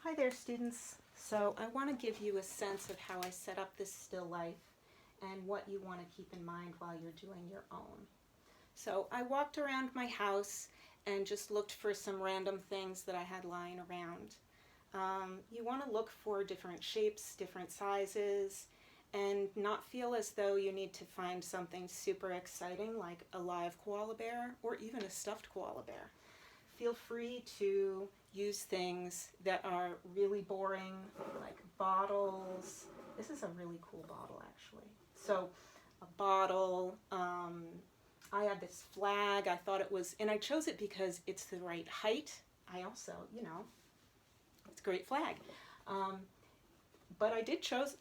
Hi there, students. So I want to give you a sense of how I set up this still life and what you want to keep in mind while you're doing your own. So I walked around my house and just looked for some random things that I had lying around. You want to look for different shapes, different sizes, and not feel as though you need to find something super exciting like a live koala bear or even a stuffed koala bear. Feel free to use things that are really boring, like bottles. This is a really cool bottle, actually. So, a bottle. I had this flag. I thought it was, and I chose it because it's the right height. I also, it's a great flag. Um, but I did choose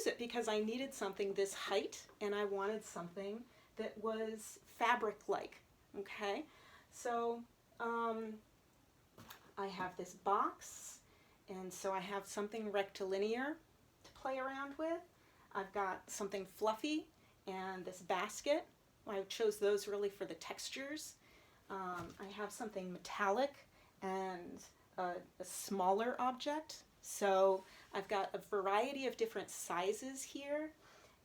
it because I needed something this height, and I wanted something that was fabric-like. Okay, so I have this box, and so I have something rectilinear to play around with. I've got something fluffy and this basket. I chose those really for the textures. I have something metallic and a smaller object. So I've got a variety of different sizes here,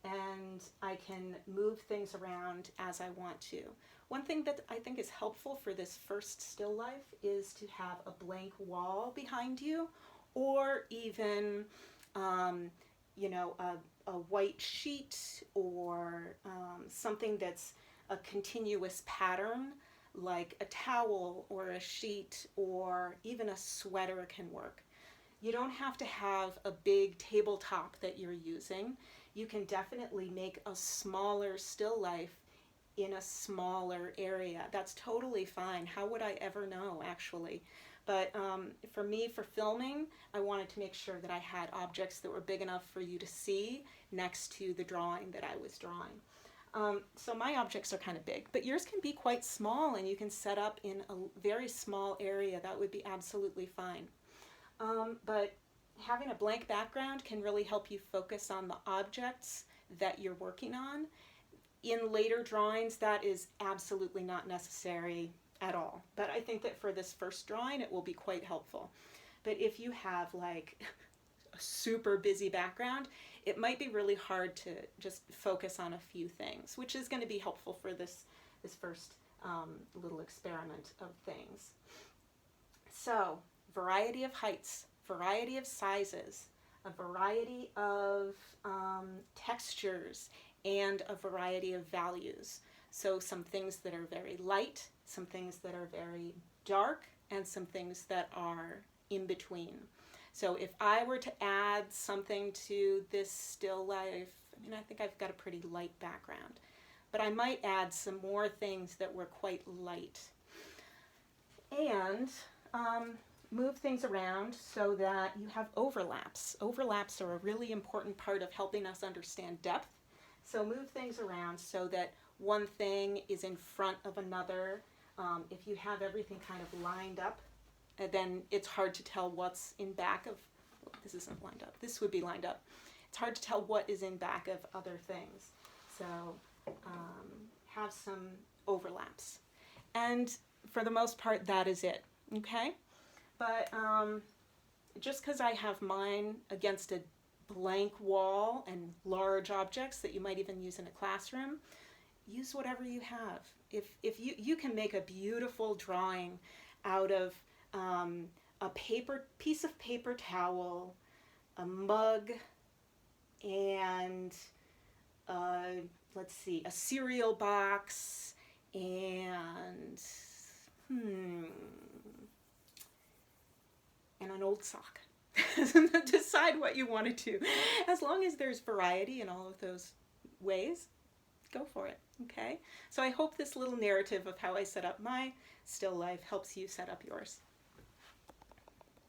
and I can move things around as I want to. One thing that I think is helpful for this first still life is to have a blank wall behind you, or even a white sheet, or something that's a continuous pattern, like a towel or a sheet or even a sweater can work. You don't have to have a big tabletop that you're using. You can definitely make a smaller still life in a smaller area. That's totally fine. How would I ever know, actually? But for me, for filming, I wanted to make sure that I had objects that were big enough for you to see next to the drawing that I was drawing. So my objects are kind of big, but yours can be quite small, and you can set up in a very small area. That would be absolutely fine. But having a blank background can really help you focus on the objects that you're working on. In later drawings, that is absolutely not necessary at all. But I think that for this first drawing, it will be quite helpful. But if you have like a super busy background, it might be really hard to just focus on a few things, which is going to be helpful for this first little experiment of things. So, variety of heights, variety of sizes, a variety of textures, and a variety of values. So some things that are very light, some things that are very dark, and some things that are in between. So if I were to add something to this still life, I think I've got a pretty light background, but I might add some more things that were quite light. And move things around so that you have overlaps. Overlaps are a really important part of helping us understand depth. So move things around so that one thing is in front of another. If you have everything kind of lined up, then it's hard to tell what's in back of, this isn't lined up, this would be lined up. It's hard to tell what is in back of other things. So have some overlaps. And for the most part, that is it, okay? But just because I have mine against a blank wall and large objects that you might even use in a classroom, use whatever you have. If you can make a beautiful drawing out of a piece of paper towel, a mug, and let's see, a cereal box, and an old sock. Decide what you want to do. As long as there's variety in all of those ways, go for it, okay? So I hope this little narrative of how I set up my still life helps you set up yours.